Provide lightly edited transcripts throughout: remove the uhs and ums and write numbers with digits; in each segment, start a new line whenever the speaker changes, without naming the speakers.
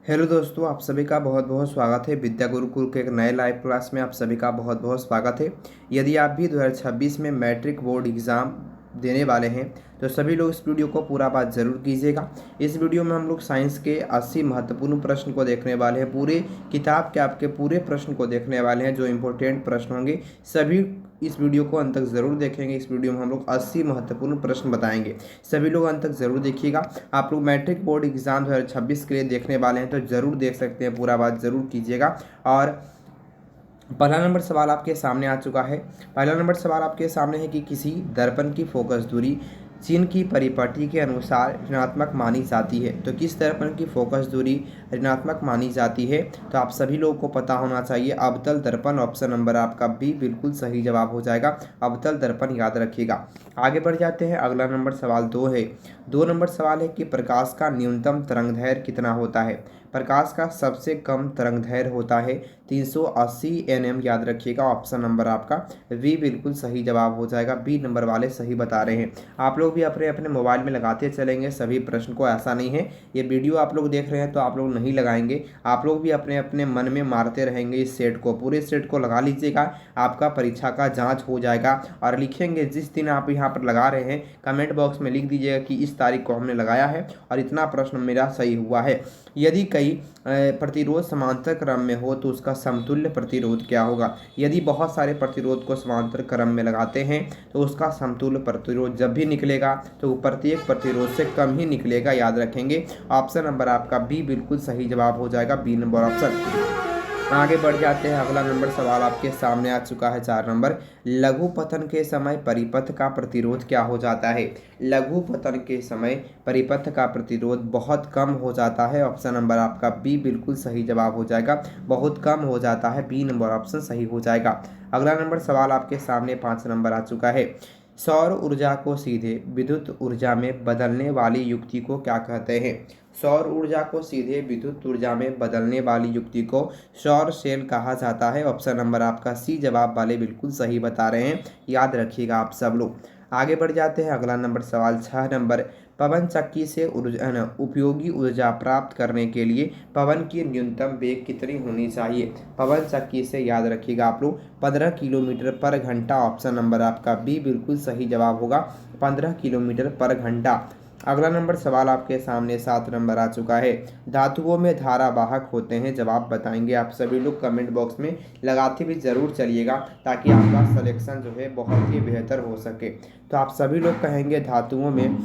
Hello दोस्तों, आप सभी का बहुत बहुत स्वागत है। विद्या गुरुकुल के एक नए लाइव क्लास में आप सभी का बहुत बहुत स्वागत है। यदि आप भी 2026 में मैट्रिक बोर्ड एग्ज़ाम देने वाले हैं तो सभी लोग इस वीडियो को पूरा बात ज़रूर कीजिएगा। इस वीडियो में हम लोग साइंस के 80 महत्वपूर्ण प्रश्न को देखने वाले हैं। पूरे किताब के आपके पूरे प्रश्न को देखने वाले हैं, जो इम्पोर्टेंट प्रश्न होंगे सभी इस वीडियो को अंत तक ज़रूर देखेंगे। इस वीडियो में हम लोग 80 महत्वपूर्ण प्रश्न बताएंगे, सभी लोग अंत तक ज़रूर देखिएगा। आप लोग मैट्रिक बोर्ड एग्जाम 2026 के लिए देखने वाले हैं तो ज़रूर देख सकते हैं, पूरा बात ज़रूर कीजिएगा। और पहला नंबर सवाल आपके सामने आ चुका है। पहला नंबर सवाल आपके सामने है कि किसी दर्पण की फोकस दूरी चीन की परिपाटी के अनुसार ऋणात्मक मानी जाती है। तो किस दर्पण की फोकस दूरी ऋणात्मक मानी जाती है? तो आप सभी लोगों को पता होना चाहिए अवतल दर्पण। ऑप्शन नंबर आपका बी बिल्कुल सही जवाब हो जाएगा, अवतल दर्पण याद रखिएगा। आगे बढ़ जाते हैं। अगला नंबर सवाल 2 है। 2 नंबर सवाल है कि प्रकाश का न्यूनतम तरंगदैर्घ्य कितना होता है? प्रकाश का सबसे कम तरंगदैर्घ्य होता है 380 nm, याद रखिएगा। ऑप्शन नंबर आपका वी बिल्कुल सही जवाब हो जाएगा। बी नंबर वाले सही बता रहे हैं। आप लोग भी अपने अपने मोबाइल में लगाते चलेंगे सभी प्रश्न को, ऐसा नहीं है ये वीडियो आप लोग देख रहे हैं तो आप लोग नहीं लगाएंगे, आप लोग भी अपने अपने मन में मारते रहेंगे। इस सेट को, पूरे सेट को लगा लीजिएगा, आपका परीक्षा का जाँच हो जाएगा। और लिखेंगे जिस दिन आप यहाँ पर लगा रहे हैं कमेंट बॉक्स में लिख दीजिएगा कि इस तारीख को हमने लगाया है और इतना प्रश्न मेरा सही हुआ है। यदि कई प्रतिरोध समांतर क्रम में हो तो उसका समतुल्य प्रतिरोध क्या होगा? यदि बहुत सारे प्रतिरोध को समांतर क्रम में लगाते हैं तो उसका समतुल्य प्रतिरोध जब भी निकलेगा तो प्रत्येक प्रतिरोध से कम ही निकलेगा, याद रखेंगे। ऑप्शन नंबर आपका बी बिल्कुल सही जवाब हो जाएगा, बी नंबर ऑप्शन। आगे बढ़ जाते हैं। अगला नंबर सवाल आपके सामने आ चुका है 4 नंबर। लघु पतन के समय परिपथ का प्रतिरोध क्या हो जाता है? लघु पतन के समय परिपथ का प्रतिरोध बहुत कम हो जाता है। ऑप्शन नंबर आपका बी बिल्कुल सही जवाब हो जाएगा, बहुत कम हो जाता है, बी नंबर ऑप्शन सही हो जाएगा। अगला नंबर सवाल आपके सामने 5 नंबर आ चुका है। सौर ऊर्जा को सीधे विद्युत ऊर्जा में बदलने वाली युक्ति को क्या कहते हैं? सौर ऊर्जा को सीधे विद्युत ऊर्जा में बदलने वाली युक्ति को सौर सेल कहा जाता है। ऑप्शन नंबर आपका सी जवाब वाले बिल्कुल सही बता रहे हैं, याद रखिएगा आप सब लोग। आगे बढ़ जाते हैं। अगला नंबर सवाल 6 नंबर। पवन चक्की से उपयोगी ऊर्जा प्राप्त करने के लिए पवन की न्यूनतम वेग कितनी होनी चाहिए? पवन चक्की से, याद रखिएगा आप लोग, 15 किलोमीटर पर घंटा। ऑप्शन नंबर आपका बी बिल्कुल सही जवाब होगा, 15 किलोमीटर पर घंटा। अगला नंबर सवाल आपके सामने 7 नंबर आ चुका है। धातुओं में धारावाहक होते हैं, जवाब बताएंगे। आप सभी लोग कमेंट बॉक्स में लगाते भी ज़रूर चलिएगा ताकि आपका सिलेक्शन जो है बहुत ही बेहतर हो सके। तो आप सभी लोग कहेंगे धातुओं में,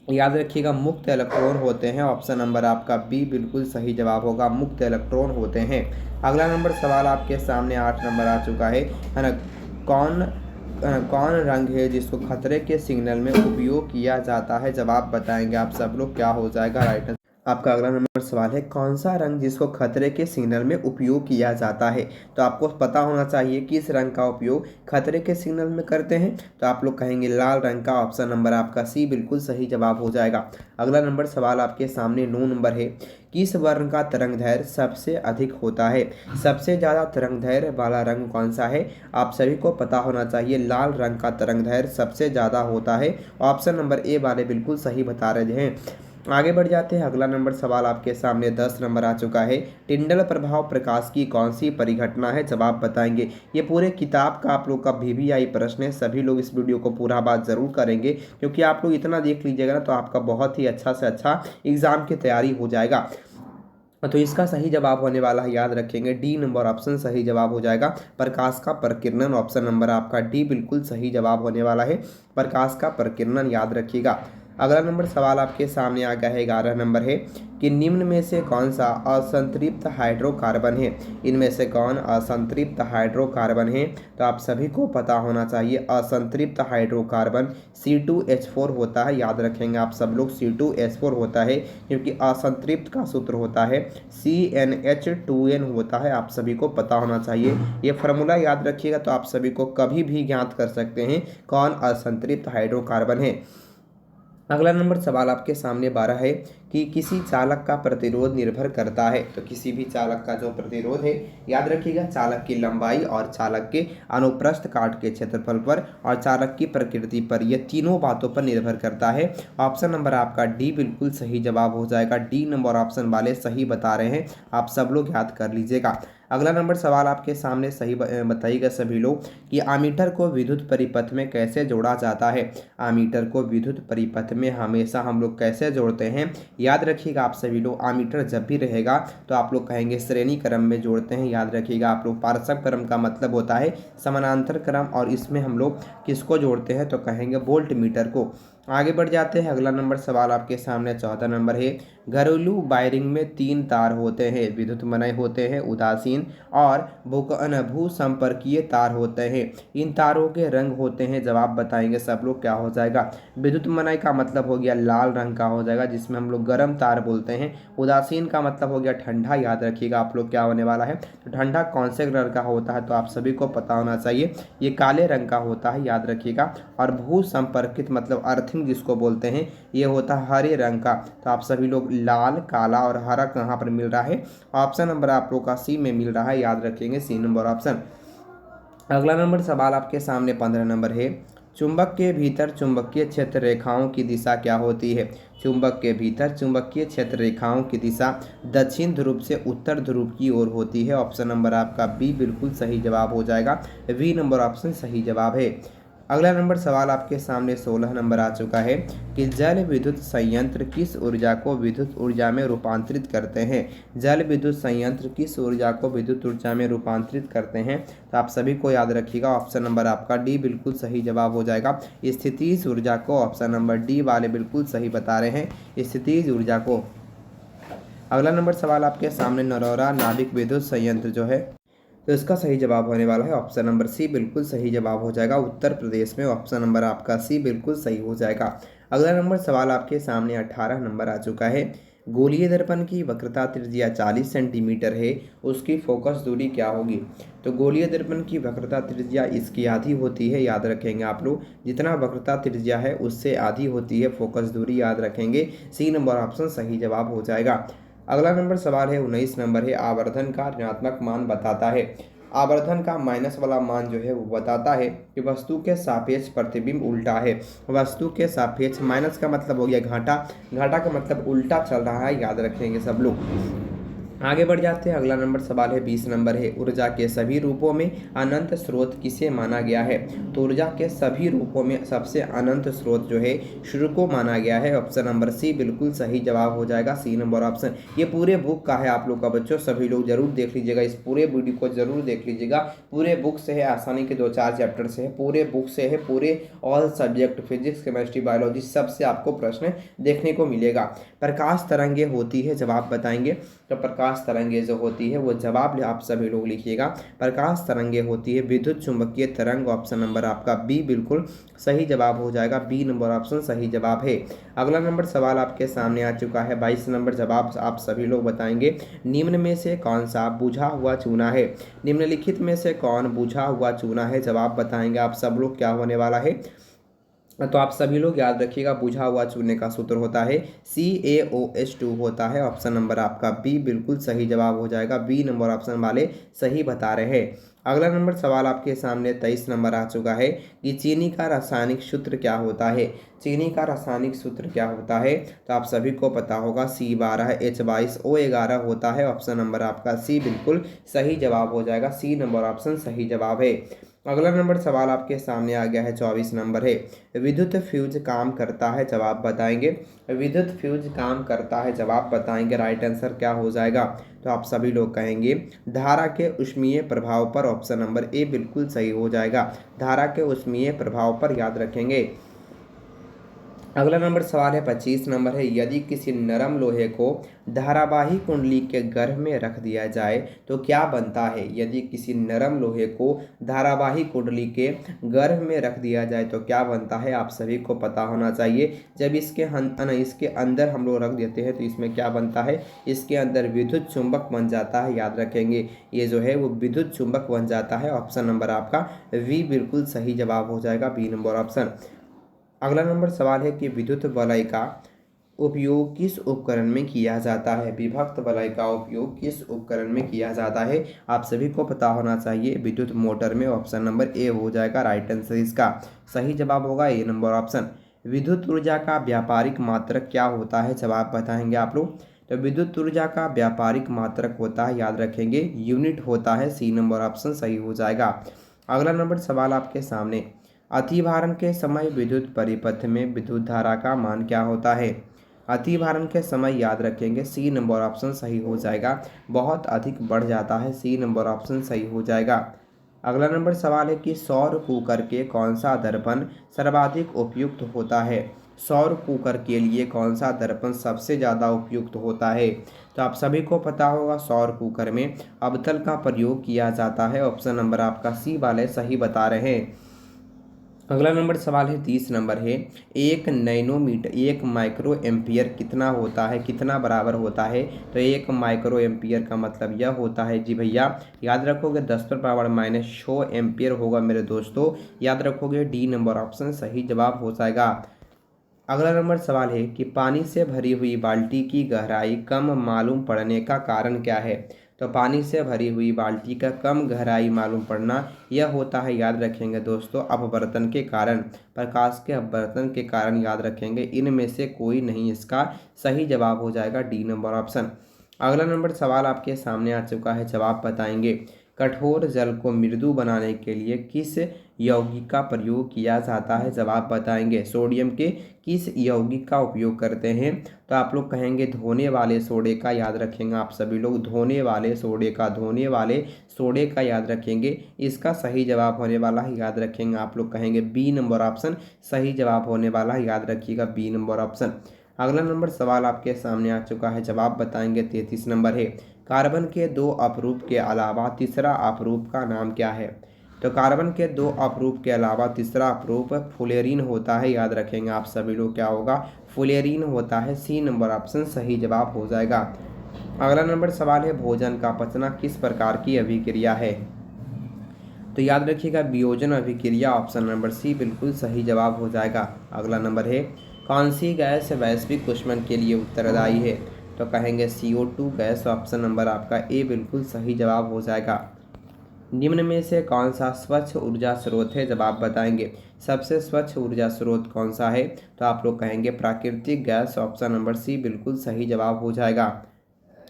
याद रखिएगा, मुक्त इलेक्ट्रॉन होते हैं। ऑप्शन नंबर आपका बी बिल्कुल सही जवाब होगा, मुक्त इलेक्ट्रॉन होते हैं। अगला नंबर सवाल आपके सामने 8 नंबर आ चुका है ना। कौन कौन रंग है जिसको खतरे के सिग्नल में उपयोग किया जाता है? जवाब बताएंगे आप सब लोग, क्या हो जाएगा राइट। आपका अगला नंबर सवाल है कौन सा रंग जिसको खतरे के सिग्नल में उपयोग किया जाता है? तो आपको पता होना चाहिए किस रंग का उपयोग खतरे के सिग्नल में करते हैं। तो आप लोग कहेंगे लाल रंग का। ऑप्शन नंबर आपका सी बिल्कुल सही जवाब हो जाएगा। अगला नंबर सवाल आपके सामने 9 नंबर है। किस वर्ण का तरंगदैर्घ्य सबसे अधिक होता है? सबसे ज़्यादा तरंगदैर्घ्य वाला रंग कौन सा है? आप सभी को पता होना चाहिए लाल रंग का तरंगदैर्घ्य सबसे ज़्यादा होता है। ऑप्शन नंबर ए वाले बिल्कुल सही बता रहे हैं। आगे बढ़ जाते हैं। अगला नंबर सवाल आपके सामने 10 नंबर आ चुका है। टिंडल प्रभाव प्रकाश की कौन सी परिघटना है? जवाब बताएंगे। ये पूरे किताब का आप लोग का VVI प्रश्न है, सभी लोग इस वीडियो को पूरा बात ज़रूर करेंगे क्योंकि आप लोग इतना देख लीजिएगा ना तो आपका बहुत ही अच्छा से अच्छा एग्ज़ाम की तैयारी हो जाएगा। तो इसका सही जवाब होने वाला है, याद रखेंगे, डी नंबर ऑप्शन सही जवाब हो जाएगा, प्रकाश का प्रकीर्णन। ऑप्शन नंबर आपका डी बिल्कुल सही जवाब होने वाला है, प्रकाश का प्रकीर्णन, याद रखिएगा। अगला नंबर सवाल आपके सामने आ गया है 11 नंबर है कि निम्न में से कौन सा असंतृप्त हाइड्रोकार्बन है? इनमें से कौन असंतृप्त हाइड्रोकार्बन है? तो आप सभी को पता होना चाहिए असंतृप्त हाइड्रोकार्बन C2H4 होता है, याद रखेंगे आप सब लोग, C2H4 होता है क्योंकि असंतृप्त का सूत्र होता है CnH2n होता है, आप सभी को पता होना चाहिए। ये फार्मूला याद रखिएगा तो आप सभी को कभी भी ज्ञात कर सकते हैं कौन असंतृप्त हाइड्रोकार्बन है। अगला नंबर सवाल आपके सामने 12 है कि किसी चालक का प्रतिरोध निर्भर करता है। तो किसी भी चालक का जो प्रतिरोध है, याद रखिएगा, चालक की लंबाई और चालक के अनुप्रस्थ काट के क्षेत्रफल पर और चालक की प्रकृति पर, ये तीनों बातों पर निर्भर करता है। ऑप्शन नंबर आपका डी बिल्कुल सही जवाब हो जाएगा। डी नंबर ऑप्शन वाले सही बता रहे हैं, आप सब लोग याद कर लीजिएगा। अगला नंबर सवाल आपके सामने सही बताइएगा सभी लोग कि आमीटर को विद्युत परिपथ में कैसे जोड़ा जाता है। आमीटर को विद्युत परिपथ में हमेशा हम लोग कैसे जोड़ते हैं, याद रखिएगा आप सभी लोग। आमीटर जब भी रहेगा तो आप लोग कहेंगे श्रेणी क्रम में जोड़ते हैं, याद रखिएगा आप लोग। पारस्परिक क्रम का मतलब होता है समानांतर क्रम, और इसमें हम लोग किसको जोड़ते हैं तो कहेंगे वोल्ट मीटर को। आगे बढ़ जाते हैं। अगला नंबर सवाल आपके सामने 14 नंबर है। घरेलू वायरिंग में 3 तार होते हैं, विद्युत मनय होते हैं, उदासीन और भूसंपर्कीय तार होते हैं। इन तारों के रंग होते हैं, जवाब बताएंगे सब लोग, क्या हो जाएगा। विद्युत मनय का मतलब हो गया लाल रंग का हो जाएगा, जिसमें हम लोग गर्म तार बोलते हैं। उदासीन का मतलब हो गया ठंडा, याद रखिएगा आप लोग क्या होने वाला है। तो ठंडा कौन से कलर का होता है तो आप सभी को पता होना चाहिए, ये काले रंग का होता है, याद रखिएगा। और भू संपर्कित मतलब अर्थिंग जिसको बोलते हैं, ये होता है हरे रंग का। तो आप सभी लोग लाल, काला और हरा कहाँ पर मिल रहा है, ऑप्शन नंबर आप लोग का सी में मिल रहा है, याद रखेंगे सी नंबर ऑप्शन। अगला नंबर सवाल आपके सामने 15 नंबर है। चुंबक के भीतर चुंबकीय क्षेत्र रेखाओं की दिशा क्या होती है। चुंबक के भीतर चुंबकीय क्षेत्र रेखाओं की दिशा दक्षिण ध्रुव से उत्तर ध्रुव की ओर होती है। ऑप्शन नंबर आपका बी बिल्कुल सही जवाब हो जाएगा। वी नंबर ऑप्शन सही जवाब है। अगला नंबर सवाल आपके सामने 16 नंबर आ चुका है कि जल विद्युत संयंत्र किस ऊर्जा को विद्युत ऊर्जा में रूपांतरित करते हैं। जल विद्युत संयंत्र किस ऊर्जा को विद्युत ऊर्जा में रूपांतरित करते हैं, तो आप सभी को याद रखिएगा। ऑप्शन नंबर आपका डी बिल्कुल सही जवाब हो जाएगा। स्थितिज ऊर्जा को ऑप्शन नंबर डी वाले बिल्कुल सही बता रहे हैं, स्थितिज ऊर्जा को। अगला नंबर सवाल आपके सामने नरौरा नाविक विद्युत संयंत्र जो है, तो इसका सही जवाब होने वाला है ऑप्शन नंबर सी बिल्कुल सही जवाब हो जाएगा, उत्तर प्रदेश में। ऑप्शन नंबर आपका सी बिल्कुल सही हो जाएगा। अगला नंबर सवाल आपके सामने 18 नंबर आ चुका है। गोलीय दर्पण की वक्रता त्रिज्या 40 सेंटीमीटर है, उसकी फोकस दूरी क्या होगी। तो गोलीय दर्पण की वक्रता त्रिज्या इसकी आधी होती है, याद रखेंगे आप लोग। जितना वक्रता त्रिज्या है उससे आधी होती है फोकस दूरी, याद रखेंगे। सी नंबर ऑप्शन सही जवाब हो जाएगा। अगला नंबर सवाल है 19 नंबर है। आवर्धन का ऋणात्मक मान बताता है। आवर्धन का माइनस वाला मान जो है वो बताता है कि वस्तु के सापेक्ष प्रतिबिंब उल्टा है। वस्तु के सापेक्ष, माइनस का मतलब हो गया घाटा, घाटा का मतलब उल्टा चल रहा है, याद रखेंगे सब लोग। आगे बढ़ जाते हैं। अगला नंबर सवाल है 20 नंबर है। ऊर्जा के सभी रूपों में अनंत स्रोत किसे माना गया है। तो ऊर्जा के सभी रूपों में सबसे अनंत स्रोत जो है शुरू को माना गया है। ऑप्शन नंबर सी बिल्कुल सही जवाब हो जाएगा, सी नंबर ऑप्शन। ये पूरे बुक का है आप लोग का बच्चों, सभी लोग जरूर देख लीजिएगा, इस पूरे वीडियो को जरूर देख लीजिएगा। पूरे बुक से है, आसानी के 2-4 चैप्टर से है, पूरे बुक से है, पूरे all subject physics chemistry biology सबसे आपको प्रश्न देखने को मिलेगा। प्रकाश तरंगे होती है, जवाब बताएंगे। तो प्रकाश तरंगे जो होती है वो जवाब आप सभी लोग लिखिएगा। प्रकाश तरंगे होती है विद्युत चुंबकीय तरंग। ऑप्शन नंबर आपका बी बिल्कुल सही जवाब हो जाएगा, बी नंबर ऑप्शन सही जवाब है। अगला नंबर सवाल आपके सामने आ चुका है 22 नंबर, जवाब आप सभी लोग बताएंगे। निम्न में से कौन सा बुझा हुआ चूना है। निम्नलिखित में से कौन बुझा हुआ चूना है, जवाब बताएंगे आप सब लोग, क्या होने वाला है। तो आप सभी लोग याद रखिएगा, बुझा हुआ चूने का सूत्र होता है CaOH2 होता है। ऑप्शन नंबर आपका बी बिल्कुल सही जवाब हो जाएगा, बी नंबर ऑप्शन वाले सही बता रहे हैं। अगला नंबर सवाल आपके सामने 23 नंबर आ चुका है कि चीनी का रासायनिक सूत्र क्या होता है। चीनी का रासायनिक सूत्र क्या होता है, तो आप सभी को पता होगा C12H22O11 होता है। ऑप्शन नंबर आपका सी बिल्कुल सही जवाब हो जाएगा, सी नंबर ऑप्शन सही जवाब है। अगला नंबर सवाल आपके सामने आ गया है 24 नंबर है। विद्युत फ्यूज काम करता है, जवाब बताएंगे। विद्युत फ्यूज काम करता है, जवाब बताएंगे। राइट आंसर क्या हो जाएगा, तो आप सभी लोग कहेंगे धारा के ऊष्मीय प्रभाव पर। ऑप्शन नंबर ए बिल्कुल सही हो जाएगा, धारा के ऊष्मीय प्रभाव पर, याद रखेंगे। अगला नंबर सवाल है 25 नंबर है। यदि किसी नरम लोहे को धारावाही कुंडली के गर्भ में रख दिया जाए तो क्या बनता है। यदि किसी नरम लोहे को धारावाही कुंडली के गर्भ में रख दिया जाए तो क्या बनता है, आप सभी को पता होना चाहिए। जब इसके अंदर हम लोग रख देते हैं तो इसमें क्या बनता है, इसके अंदर विद्युत चुंबक बन जाता है, याद रखेंगे। ये जो है वो विद्युत चुंबक बन जाता है। ऑप्शन नंबर आपका वी बिल्कुल सही जवाब हो जाएगा, बी नंबर ऑप्शन। अगला नंबर सवाल है कि विद्युत वलय का उपयोग किस उपकरण में किया जाता है। विभक्त वलय का उपयोग किस उपकरण में किया जाता है, आप सभी को पता होना चाहिए। विद्युत मोटर में। ऑप्शन नंबर ए हो जाएगा राइट आंसर। इसका सही जवाब होगा ए नंबर ऑप्शन। विद्युत ऊर्जा का व्यापारिक मात्रक क्या होता है, जवाब बताएंगे आप लोग। तो विद्युत ऊर्जा का व्यापारिक मात्रक होता है, याद रखेंगे, यूनिट होता है। सी नंबर ऑप्शन सही हो जाएगा। अगला नंबर सवाल आपके सामने, अतिभारण के समय विद्युत परिपथ में विद्युत धारा का मान क्या होता है। अतिभारण के समय याद रखेंगे, सी नंबर ऑप्शन सही हो जाएगा, बहुत अधिक बढ़ जाता है। सी नंबर ऑप्शन सही हो जाएगा। अगला नंबर सवाल है कि सौर कुकर के कौन सा दर्पण सर्वाधिक उपयुक्त होता है। सौर कुकर के लिए कौन सा दर्पण सबसे ज़्यादा उपयुक्त होता है। तो आप सभी को पता होगा सौर कुकर में अवतल का प्रयोग किया जाता है। ऑप्शन नंबर आपका सी वाले सही बता रहे हैं। अगला नंबर सवाल है 30 नंबर है, 1 नैनोमीटर 1 माइक्रो एम्पियर कितना होता है, कितना बराबर होता है। तो 1 माइक्रो एम्पियर का मतलब यह होता है जी भैया, याद रखोगे 10⁻⁻6 एम्पियर होगा मेरे दोस्तों, याद रखोगे। डी नंबर ऑप्शन सही जवाब हो जाएगा। अगला नंबर सवाल है कि पानी से भरी हुई बाल्टी की गहराई कम मालूम पड़ने का कारण क्या है। तो पानी से भरी हुई बाल्टी का कम गहराई मालूम पड़ना यह होता है, याद रखेंगे दोस्तों, अपवर्तन के कारण, प्रकाश के अपवर्तन के कारण, याद रखेंगे। इनमें से कोई नहीं इसका सही जवाब हो जाएगा डी नंबर ऑप्शन। अगला नंबर सवाल आपके सामने आ चुका है, जवाब बताएंगे। कठोर जल को मृदु बनाने के लिए किस यौगिक का प्रयोग किया जाता है, जवाब बताएंगे। सोडियम के किस यौगिक का उपयोग करते हैं। तो आप लोग कहेंगे धोने वाले सोडे का, याद रखेंगे आप सभी लोग, धोने वाले सोडे का, धोने वाले सोडे का, याद रखेंगे। इसका सही जवाब होने वाला है, याद रखेंगे आप लोग कहेंगे बी नंबर ऑप्शन सही जवाब होने वाला है, याद रखिएगा बी नंबर ऑप्शन। अगला नंबर सवाल आपके सामने आ चुका है, जवाब बताएंगे। 33 नंबर है, कार्बन के 2 अपरूप के अलावा तीसरा अपरूप का नाम क्या है। तो कार्बन के 2 अपरूप के अलावा तीसरा अपरूप फ्लोरीन होता है, याद रखेंगे आप सभी लोग, क्या होगा, फ्लोरीन होता है। सी नंबर ऑप्शन सही जवाब हो जाएगा। अगला नंबर सवाल है, भोजन का पचना किस प्रकार की अभिक्रिया है। तो याद रखिएगा वियोजन अभिक्रिया। ऑप्शन नंबर सी बिल्कुल सही जवाब हो जाएगा। अगला नंबर है, कौन सी गैस वैश्विक ऊष्मन के लिए उत्तरदायी है। तो कहेंगे CO2 गैस। ऑप्शन नंबर आपका ए बिल्कुल सही जवाब हो जाएगा। निम्न में से कौन सा स्वच्छ ऊर्जा स्रोत है, जवाब बताएंगे। सबसे स्वच्छ ऊर्जा स्रोत कौन सा है। तो आप लोग कहेंगे प्राकृतिक गैस। ऑप्शन नंबर सी बिल्कुल सही जवाब हो जाएगा।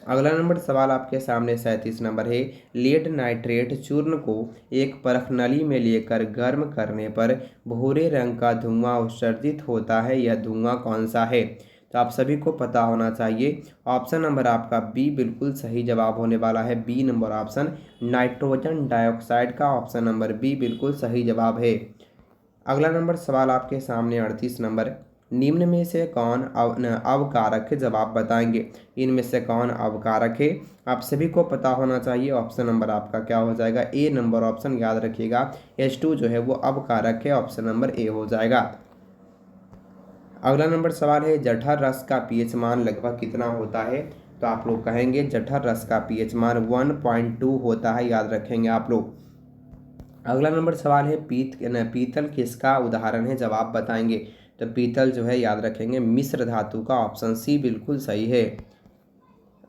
अगला नंबर सवाल आपके सामने 37 नंबर है, लेड नाइट्रेट चूर्ण को एक परख नली में लेकर गर्म करने पर भूरे रंग का धुआं उत्सर्जित होता है, यह धुआं कौन सा है। तो आप सभी को पता होना चाहिए। ऑप्शन नंबर आपका बी बिल्कुल सही जवाब होने वाला है, B number option nitrogen dioxide का। ऑप्शन नंबर बी बिल्कुल सही जवाब है। अगला नंबर सवाल आपके सामने 38 नंबर, निम्न में से कौन अवकारक है, जवाब बताएंगे। इनमें से कौन अवकारक है, आप सभी को पता होना चाहिए। ऑप्शन नंबर आपका क्या हो जाएगा, ए नंबर ऑप्शन, याद रखिएगा H2 जो है वो अवकारक है। ऑप्शन नंबर ए हो जाएगा। अगला नंबर सवाल है, जठर रस का पीएच मान लगभग कितना होता है। तो आप लोग कहेंगे जठर रस का पीएच मान 1.2 होता है, याद रखेंगे आप लोग। अगला नंबर सवाल है, पीतल किसका उदाहरण है, जवाब बताएंगे। तो पीतल जो है, याद रखेंगे, मिश्र धातु का। ऑप्शन सी बिल्कुल सही है।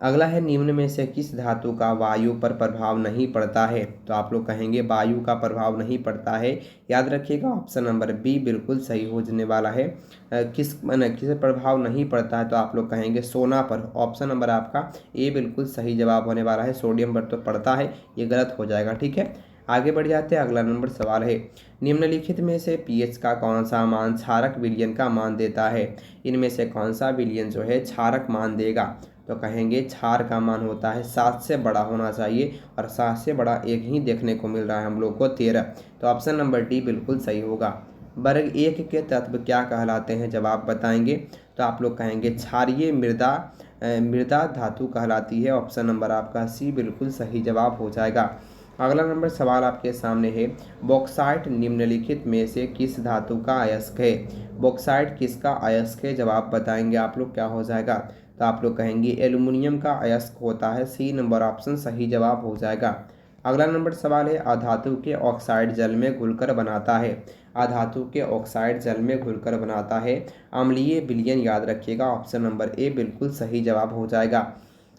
अगला है, निम्न में से किस धातु का वायु पर प्रभाव नहीं पड़ता है। तो आप लोग कहेंगे वायु का प्रभाव नहीं पड़ता है, याद रखिएगा। ऑप्शन नंबर बी बिल्कुल सही होने वाला है। किस प्रभाव नहीं पड़ता है, तो आप लोग कहेंगे सोना पर। ऑप्शन नंबर आपका ए बिल्कुल सही जवाब होने वाला है। सोडियम पर तो पड़ता है, ये गलत हो जाएगा, ठीक है। आगे बढ़ जाते हैं। अगला नंबर सवाल है, निम्नलिखित में से पीएच का कौन सा मान क्षारक विलयन का मान देता है। इनमें से कौन सा विलयन जो है क्षारक मान देगा। तो कहेंगे क्षार का मान होता है 7 से बड़ा होना चाहिए, और 7 से बड़ा एक ही देखने को मिल रहा है हम लोग को, 13। तो ऑप्शन नंबर डी बिल्कुल सही होगा। वर्ग 1 के तत्व क्या कहलाते हैं, जवाब बताएंगे। तो आप लोग कहेंगे क्षारीय मृदा धातु कहलाती है। ऑप्शन नंबर आपका सी बिल्कुल सही जवाब हो जाएगा। अगला नंबर सवाल आपके सामने है, बॉक्साइट निम्नलिखित में से किस धातु का अयस्क है। बॉक्साइट किसका अयस्क है, जवाब बताएंगे आप लोग, क्या हो जाएगा। तो आप लोग कहेंगे एल्युमिनियम का अयस्क होता है। सी नंबर ऑप्शन सही जवाब हो जाएगा। अगला नंबर सवाल है, अधातु के ऑक्साइड जल में घुलकर बनाता है। अधातु के ऑक्साइड जल में घुलकर बनाता है अम्लीय विलयन। याद रखिएगा, ऑप्शन नंबर ए बिल्कुल सही जवाब हो जाएगा।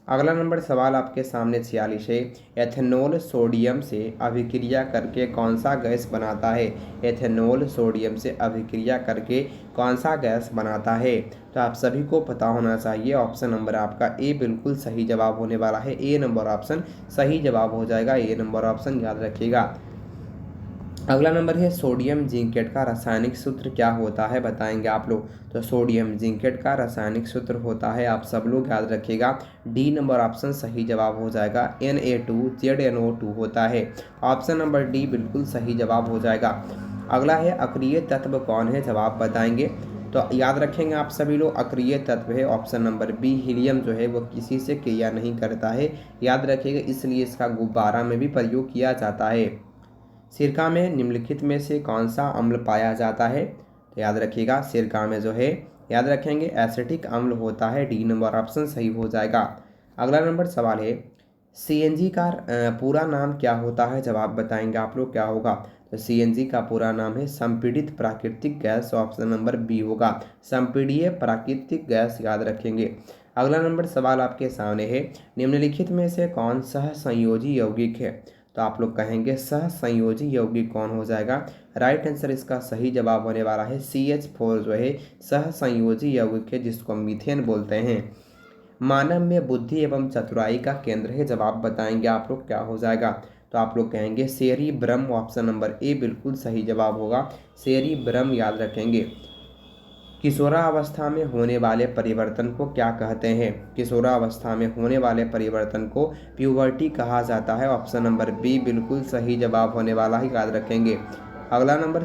अगला नंबर सवाल आपके सामने 46 है, एथेनॉल सोडियम से अभिक्रिया करके कौन सा गैस बनाता है। एथेनॉल सोडियम से अभिक्रिया करके कौन सा गैस बनाता है। तो आप सभी को पता होना चाहिए, ऑप्शन नंबर आपका ए बिल्कुल सही जवाब होने वाला है। ए नंबर ऑप्शन सही जवाब हो जाएगा, ए नंबर ऑप्शन याद रखिएगा। अगला नंबर है, सोडियम जिंकेट का रासायनिक सूत्र क्या होता है, बताएंगे आप लोग। तो सोडियम जिंकेट का रासायनिक सूत्र होता है, आप सब लोग याद रखिएगा, डी नंबर ऑप्शन सही जवाब हो जाएगा। Na2ZNO2 होता है, ऑप्शन नंबर डी बिल्कुल सही जवाब हो जाएगा। अगला है, अक्रिय तत्व कौन है, जवाब बताएंगे। तो याद रखेंगे आप सभी लोग, अक्रिय तत्व है ऑप्शन नंबर बी, हीलियम जो है वो किसी से क्रिया नहीं करता है, याद रखिएगा, इसलिए इसका गुब्बारा में भी प्रयोग किया जाता है। सिरका में निम्नलिखित में से कौन सा अम्ल पाया जाता है। तो याद रखिएगा, सिरका में जो है याद रखेंगे एसिटिक अम्ल होता है, डी नंबर ऑप्शन सही हो जाएगा। अगला नंबर सवाल है, सीएनजी का पूरा नाम क्या होता है, जवाब बताएंगे आप लोग, क्या होगा। तो सीएनजी का पूरा नाम है संपीड़ित प्राकृतिक गैस, ऑप्शन नंबर बी होगा, संपीड़ित प्राकृतिक गैस, याद रखेंगे। अगला नंबर सवाल आपके सामने है, निम्नलिखित में से कौन सह संयोजी यौगिक है। तो आप लोग कहेंगे सह संयोजी यौगिक कौन हो जाएगा। राइट आंसर इसका सही जवाब होने वाला है CH4 जो है सह संयोजी यौगिक है, जिसको मीथेन बोलते हैं। मानव में बुद्धि एवं चतुराई का केंद्र है, जवाब बताएंगे आप लोग, क्या हो जाएगा। तो आप लोग कहेंगे सेरिब्रम, ऑप्शन नंबर ए बिल्कुल सही जवाब होगा, सेरिब्रम, याद रखेंगे। किशोरावस्था में होने वाले परिवर्तन को क्या कहते हैं। किशोरावस्था में होने वाले परिवर्तन को प्यूबर्टी कहा जाता है, ऑप्शन नंबर बी बिल्कुल सही जवाब होने वाला है, याद रखेंगे। अगला नंबर,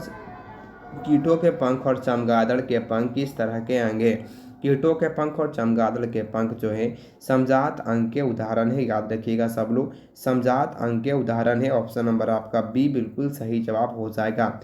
कीटों के पंख और चमगादड़ के पंख किस तरह के अंग हैं। कीटों के पंख और चमगादड़ के पंख जो है समजात अंग के उदाहरण है, याद रखिएगा सब लोग, समजात अंग के उदाहरण है, ऑप्शन नंबर आपका बी बिल्कुल सही जवाब हो जाएगा।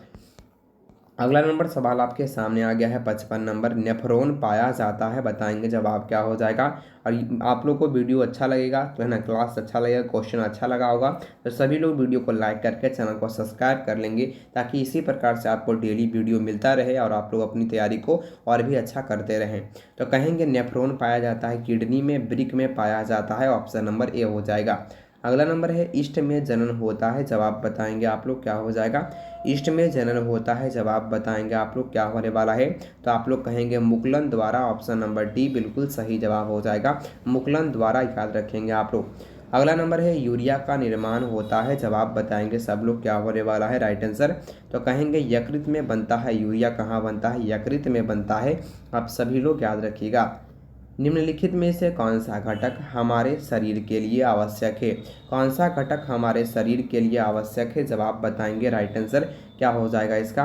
अगला नंबर सवाल आपके सामने आ गया है 55 नंबर, नेफ्रॉन पाया जाता है, बताएंगे जवाब क्या हो जाएगा। और आप लोग को वीडियो अच्छा लगेगा तो है ना, क्लास अच्छा लगेगा, क्वेश्चन अच्छा लगा होगा तो सभी लोग वीडियो को लाइक करके चैनल को सब्सक्राइब कर लेंगे, ताकि इसी प्रकार से आपको डेली वीडियो मिलता रहे और आप लोग अपनी तैयारी को और भी अच्छा करते रहें। तो कहेंगे नेफ्रॉन पाया जाता है किडनी में, ब्रिक में पाया जाता है, ऑप्शन नंबर ए हो जाएगा। अगला नंबर है, ईस्ट में जनन होता है, जवाब बताएंगे आप लोग, क्या हो जाएगा। ईस्ट में जनन होता है, जवाब बताएंगे आप लोग, क्या होने वाला है। तो आप लोग कहेंगे मुकुलन द्वारा, ऑप्शन नंबर डी बिल्कुल सही जवाब हो जाएगा, मुकुलन द्वारा, याद रखेंगे आप लोग। अगला नंबर है, यूरिया का निर्माण होता है, जवाब बताएंगे सब लोग, क्या होने वाला है राइट आंसर। तो कहेंगे यकृत में बनता है, यूरिया कहाँ बनता है, यकृत में बनता है, आप सभी लोग याद रखिएगा। निम्नलिखित में से कौन सा घटक हमारे शरीर के लिए आवश्यक है। कौन सा घटक हमारे शरीर के लिए आवश्यक है, जवाब बताएंगे राइट आंसर, क्या हो जाएगा इसका।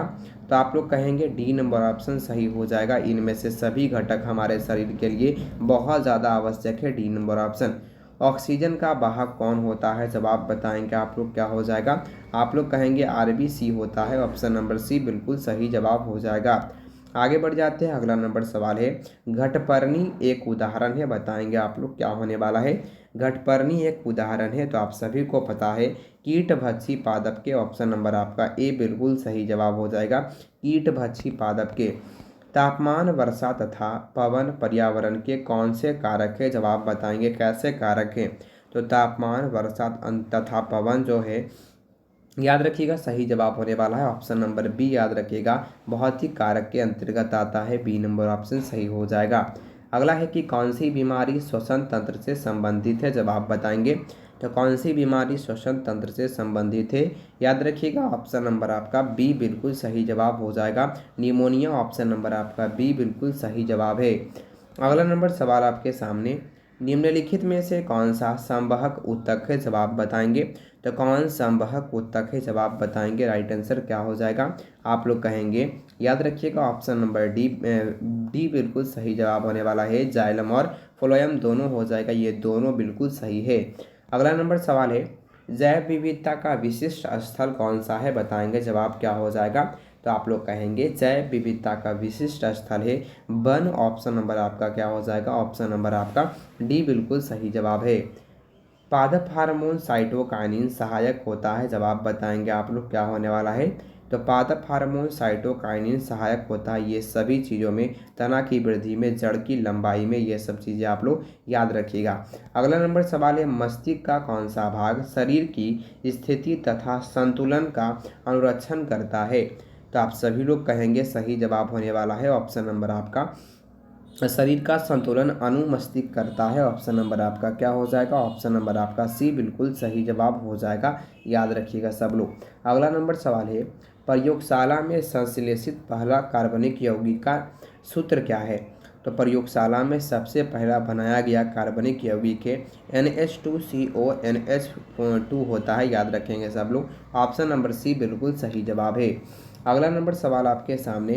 तो आप लोग कहेंगे डी नंबर ऑप्शन सही हो जाएगा, इनमें से सभी घटक हमारे शरीर के लिए बहुत ज़्यादा आवश्यक है, डी नंबर ऑप्शन। ऑक्सीजन का वाहक कौन होता है, जवाब बताएंगे आप लोग, क्या हो जाएगा। आप लोग कहेंगे RBC होता है, ऑप्शन नंबर सी बिल्कुल सही जवाब हो जाएगा। आगे बढ़ जाते हैं, अगला नंबर सवाल है, घटपर्णी एक उदाहरण है, बताएंगे आप लोग, क्या होने वाला है। घटपर्णी एक उदाहरण है, तो आप सभी को पता है कीटभक्षी पादप के, ऑप्शन नंबर आपका ए बिल्कुल सही जवाब हो जाएगा, कीटभक्षी पादप के। तापमान, वर्षा तथा पवन पर्यावरण के कौन से कारक है, जवाब बताएंगे कैसे कारक है। तो तापमान, वर्षा तथा पवन जो है याद रखिएगा सही जवाब होने वाला है, ऑप्शन नंबर बी, याद रखिएगा बहुत ही कारक के अंतर्गत आता है, बी नंबर ऑप्शन सही हो जाएगा। अगला है कि कौन सी बीमारी श्वसन तंत्र से संबंधित है, जवाब बताएंगे। तो कौन सी बीमारी श्वसन तंत्र से संबंधित है, याद रखिएगा ऑप्शन नंबर आपका बी बिल्कुल सही जवाब हो जाएगा, निमोनिया, ऑप्शन नंबर आपका बी बिल्कुल सही जवाब है। अगला नंबर सवाल आपके सामने, निम्नलिखित में से कौन सा संवहक ऊतक है, जवाब बताएंगे। तो कौन संवहक ऊतक है, जवाब बताएंगे राइट आंसर, क्या हो जाएगा। आप लोग कहेंगे याद रखिएगा ऑप्शन नंबर डी बिल्कुल सही जवाब होने वाला है, जाइलम और फ्लोएम दोनों हो जाएगा, ये दोनों बिल्कुल सही है। अगला नंबर सवाल है, जैव विविधता का विशिष्ट स्थल कौन सा है, बताएंगे जवाब क्या हो जाएगा। तो आप लोग कहेंगे जैव विविधता का विशिष्ट स्थल है वन, ऑप्शन नंबर आपका क्या हो जाएगा, ऑप्शन नंबर आपका डी बिल्कुल सही जवाब है। पादप हार्मोन साइटोकाइनिन सहायक होता है, जवाब बताएंगे आप लोग क्या होने वाला है। तो पादप हार्मोन साइटोकाइनिन सहायक होता है ये सभी चीज़ों में, तना की वृद्धि में, जड़ की लंबाई में, ये सब चीज़ें आप लोग याद रखिएगा। अगला नंबर सवाल है, मस्तिष्क का कौन सा भाग शरीर की स्थिति तथा संतुलन का अनुरक्षण करता है। तो आप सभी लोग कहेंगे सही जवाब होने वाला है ऑप्शन नंबर आपका शरीर का संतुलन अनुमस्तिष्क करता है। ऑप्शन नंबर आपका क्या हो जाएगा, ऑप्शन नंबर आपका सी बिल्कुल सही जवाब हो जाएगा, याद रखिएगा सब लोग। अगला नंबर सवाल है, प्रयोगशाला में संश्लेषित पहला कार्बनिक यौगिक का सूत्र क्या है। तो प्रयोगशाला में सबसे पहला बनाया गया कार्बनिक यौगिक है NH2CO NH2 होता है, याद रखेंगे सब लोग। ऑप्शन नंबर सी बिल्कुल सही जवाब है। अगला नंबर सवाल आपके सामने,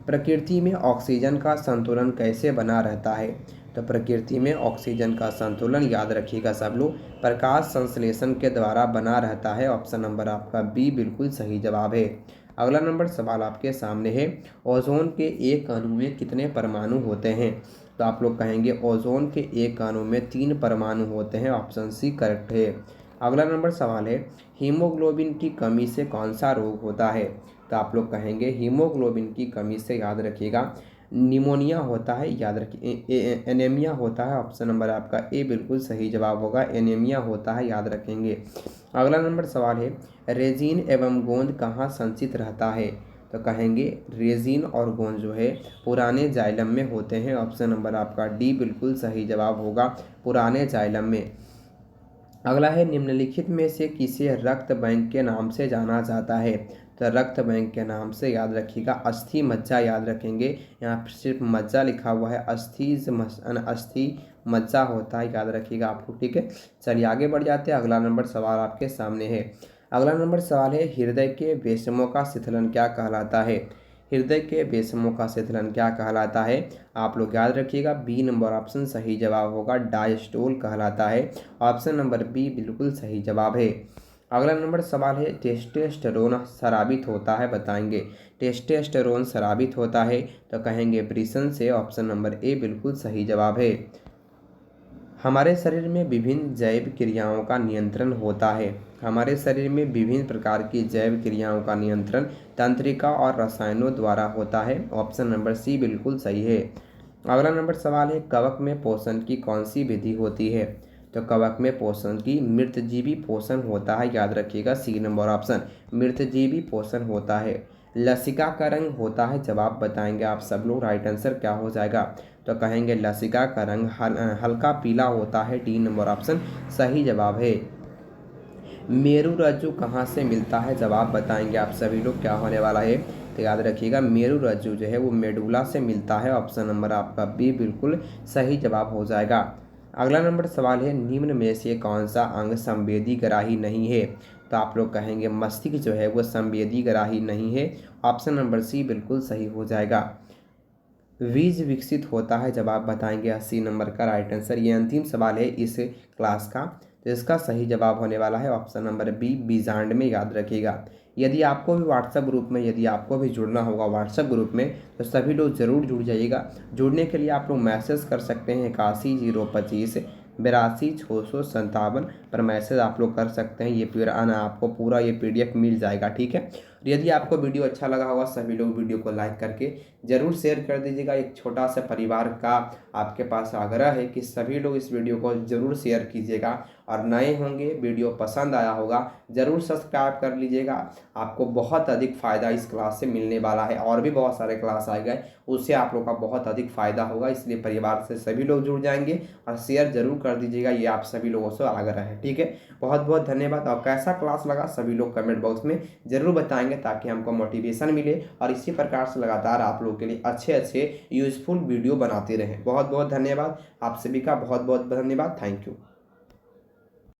प्रकृति में ऑक्सीजन का संतुलन कैसे बना रहता है। तो प्रकृति में ऑक्सीजन का संतुलन, याद रखिएगा सब लोग, प्रकाश संश्लेषण के द्वारा बना रहता है। ऑप्शन नंबर आपका बी बिल्कुल सही जवाब है। अगला नंबर सवाल आपके सामने है, ओजोन के एक अणु में कितने परमाणु होते हैं। तो आप लोग कहेंगे ओजोन के एक अणु में 3 परमाणु होते हैं। ऑप्शन सी करेक्ट है। अगला नंबर सवाल है, हीमोग्लोबिन की कमी से कौन सा रोग होता है। तो आप लोग कहेंगे हीमोग्लोबिन की कमी से, याद रखिएगा, निमोनिया होता है, याद रखिए, एनीमिया होता है। ऑप्शन नंबर आपका ए बिल्कुल सही जवाब होगा, एनीमिया होता है, याद रखेंगे। अगला नंबर सवाल है, रेजिन एवं गोंद कहाँ संचित रहता है। तो कहेंगे रेजिन और गोंद जो है पुराने जाइलम में होते हैं। ऑप्शन नंबर आपका डी बिल्कुल सही जवाब होगा, पुराने जाइलम में। अगला है, निम्नलिखित में से किसे रक्त बैंक के नाम से जाना जाता है। तो रक्त बैंक के नाम से, याद रखिएगा, अस्थि मज्जा, याद रखेंगे, यहाँ पर सिर्फ मज्जा लिखा हुआ है, अस्थि मज्जा होता है, याद रखिएगा आप लोग, ठीक है। चलिए आगे बढ़ जाते हैं। अगला नंबर सवाल आपके सामने है। अगला नंबर सवाल है, हृदय के वेशमों का शिथिलन क्या कहलाता है। हृदय के वेशमों का शिथिलन क्या कहलाता है। आप लोग याद रखिएगा, बी नंबर ऑप्शन सही जवाब होगा, डायस्टोल कहलाता है। ऑप्शन नंबर बी बिल्कुल सही जवाब है। अगला नंबर सवाल है, टेस्टोस्टेरोन स्रावित होता है, बताएंगे। टेस्टोस्टेरोन स्रावित होता है तो कहेंगे वृषण से। ऑप्शन नंबर ए बिल्कुल सही जवाब है। हमारे शरीर में विभिन्न जैव क्रियाओं का नियंत्रण होता है। हमारे शरीर में विभिन्न प्रकार की जैव क्रियाओं का नियंत्रण तंत्रिका और रसायनों द्वारा होता है। ऑप्शन नंबर सी बिल्कुल सही है। अगला नंबर सवाल है, कवक में पोषण की कौन सी विधि होती है। तो कवक में पोषण की मृतजीवी पोषण होता है, याद रखिएगा, सी नंबर ऑप्शन मृतजीवी पोषण होता है। लसिका का रंग होता है, जवाब बताएंगे आप सब लोग, राइट आंसर क्या हो जाएगा। तो कहेंगे लसिका का रंग हल्का पीला होता है, डी नंबर ऑप्शन सही जवाब है। मेरु रज्जु कहाँ से मिलता है, जवाब बताएंगे आप सभी लोग, क्या होने वाला है। तो याद रखिएगा, मेरु रज्जु जो है वो मेडुला से मिलता है। ऑप्शन नंबर आपका बी बिल्कुल सही जवाब हो जाएगा। अगला नंबर सवाल है, निम्न में से कौन सा अंग संवेदी ग्राही नहीं है। तो आप लोग कहेंगे मस्तिष्क जो है वो संवेदी ग्राही नहीं है। ऑप्शन नंबर सी बिल्कुल सही हो जाएगा। बीज विकसित होता है, जवाब बताएंगे, 80 नंबर का राइट आंसर। ये अंतिम सवाल है इस क्लास का, तो इसका सही जवाब होने वाला है ऑप्शन नंबर बी, बीजांड में, याद रखिएगा। यदि आपको भी व्हाट्सएप ग्रुप में, यदि आपको भी जुड़ना होगा व्हाट्सएप ग्रुप में, तो सभी लोग ज़रूर जुड़ जाइएगा। जुड़ने के लिए आप लोग मैसेज कर सकते हैं 81 025 82 657 पर मैसेज आप लोग कर सकते हैं। ये पूरा आपको पूरा ये PDF मिल जाएगा, ठीक है। यदि आपको वीडियो अच्छा लगा होगा, सभी लोग वीडियो को लाइक करके ज़रूर शेयर कर दीजिएगा। एक छोटा सा परिवार का आपके पास आग्रह है कि सभी लोग इस वीडियो को ज़रूर शेयर कीजिएगा, और नए होंगे, वीडियो पसंद आया होगा, ज़रूर सब्सक्राइब कर लीजिएगा। आपको बहुत अधिक फ़ायदा इस क्लास से मिलने वाला है, और भी बहुत सारे क्लास आए गए, उससे आप लोग का बहुत अधिक फ़ायदा होगा। इसलिए परिवार से सभी लोग जुड़ जाएंगे और शेयर ज़रूर कर दीजिएगा, ये आप सभी लोगों से आग्रह है, ठीक है। बहुत बहुत धन्यवाद। और कैसा क्लास लगा सभी लोग कमेंट बॉक्स में ज़रूर बताएंगे, ताकि हमको मोटिवेशन मिले और इसी प्रकार से लगातार आप लोगों के लिए अच्छे अच्छे यूज़फुल वीडियो बनाते रहें। बहुत बहुत धन्यवाद, आप सभी का बहुत बहुत धन्यवाद, थैंक यू।